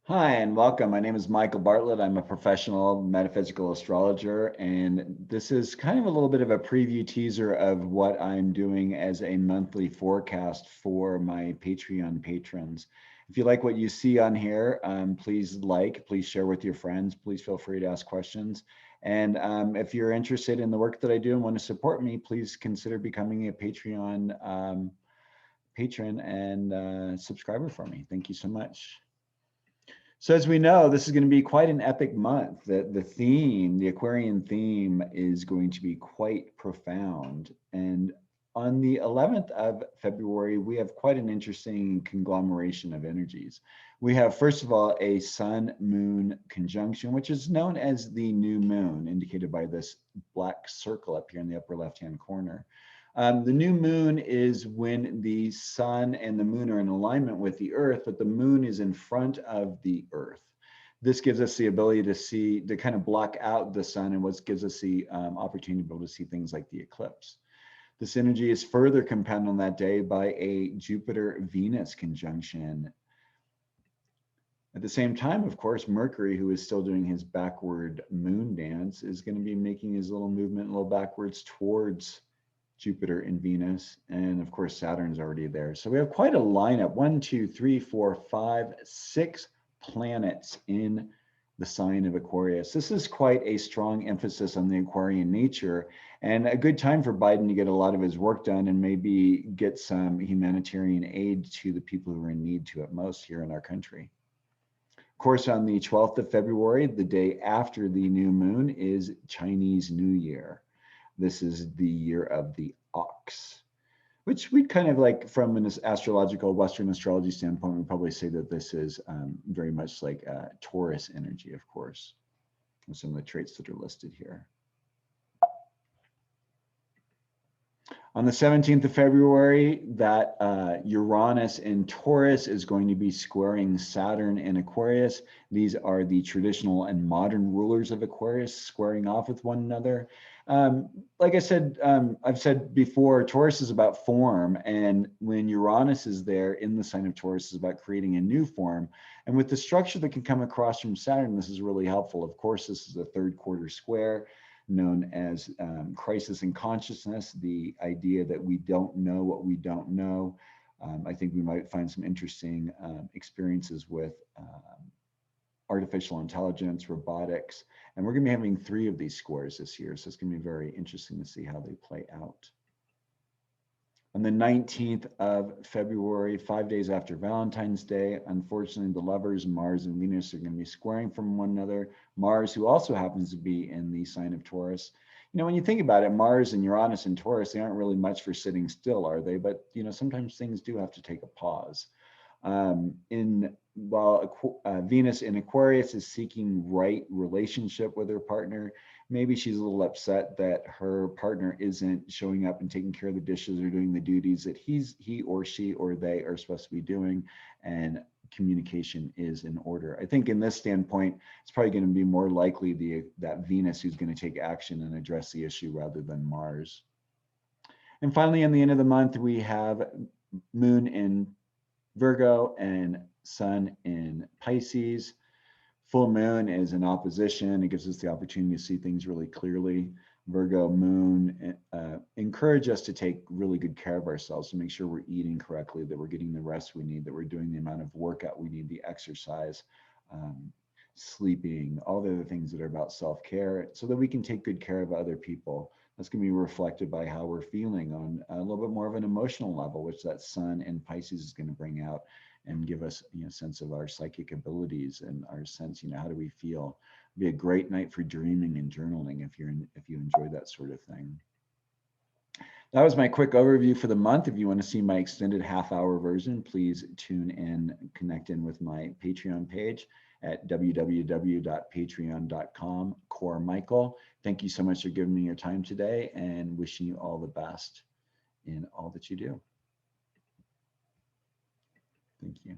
Hi, and welcome. My name is Michael Bartlett. I'm a professional metaphysical astrologer, and this is kind of a little bit of a preview teaser of what I'm doing as a monthly forecast for my Patreon patrons. If you like what you see on here, please share with your friends. Please feel free to ask questions. And if you're interested in the work that I do and want to support me, please consider becoming a Patreon patron and subscriber for me. Thank you so much. So as we know, this is going to be quite an epic month. The theme, the Aquarian theme, is going to be quite profound. And on the 11th of February, we have quite an interesting conglomeration of energies. We have, first of all, a Sun-Moon conjunction, which is known as the new moon, indicated by this black circle up here in the upper left-hand corner. The new moon is when the sun and the moon are in alignment with the earth, but the moon is in front of the earth. This gives us the ability to kind of block out the sun, and what gives us the opportunity to be able to see things like the eclipse. This energy is further compounded on that day by a Jupiter-Venus conjunction. At the same time, of course, Mercury, who is still doing his backward moon dance, is going to be making his little movement a little backwards towards Jupiter and Venus, and of course Saturn's already there. So we have quite a lineup: 1, 2, 3, 4, 5, 6 planets in the sign of Aquarius. This is quite a strong emphasis on the Aquarian nature, and a good time for Biden to get a lot of his work done and maybe get some humanitarian aid to the people who are in need to it most here in our country. Of course, on the 12th of February, the day after the new moon, is Chinese New Year. This is the year of the ox, which we kind of like from an astrological Western astrology standpoint, we probably say that this is very much like Taurus energy, of course, with some of the traits that are listed here. On the 17th of February, that Uranus in Taurus is going to be squaring Saturn in Aquarius. These are the traditional and modern rulers of Aquarius squaring off with one another. Like I said, I've said before, Taurus is about form. And when Uranus is there in the sign of Taurus, is about creating a new form. And with the structure that can come across from Saturn, this is really helpful. Of course, this is a third quarter square, known as crisis in consciousness, the idea that we don't know what we don't know. I think we might find some interesting experiences with artificial intelligence, robotics, and we're going to be having 3 of these squares this year, so it's going to be very interesting to see how they play out. On the 19th of February, 5 days after Valentine's Day, unfortunately, the lovers, Mars and Venus, are going to be squaring from one another. Mars, who also happens to be in the sign of Taurus. You know, when you think about it, Mars and Uranus and Taurus, they aren't really much for sitting still, are they? But, you know, sometimes things do have to take a pause. While Venus in Aquarius is seeking right relationship with her partner, maybe she's a little upset that her partner isn't showing up and taking care of the dishes or doing the duties that he or she or they are supposed to be doing, and communication is in order. I think in this standpoint, it's probably going to be more likely that Venus who's going to take action and address the issue rather than Mars. And finally, in the end of the month, we have Moon in Virgo and Sun in Pisces. Full moon is an opposition. It gives us the opportunity to see things really clearly. Virgo moon encourage us to take really good care of ourselves, to make sure we're eating correctly, that we're getting the rest we need, that we're doing the amount of workout we need, the exercise, sleeping, all the other things that are about self-care, so that we can take good care of other people. That's going to be reflected by how we're feeling on a little bit more of an emotional level, which that Sun in Pisces is going to bring out and give us, you know, sense of our psychic abilities and our sense, you know, how do we feel. It'd be a great night for dreaming and journaling if you enjoy that sort of thing. That was my quick overview for the month. If you want to see my extended half-hour version, please tune in, connect in with my Patreon page at www.patreon.com, Core Michael. Thank you so much for giving me your time today, and wishing you all the best in all that you do. Thank you.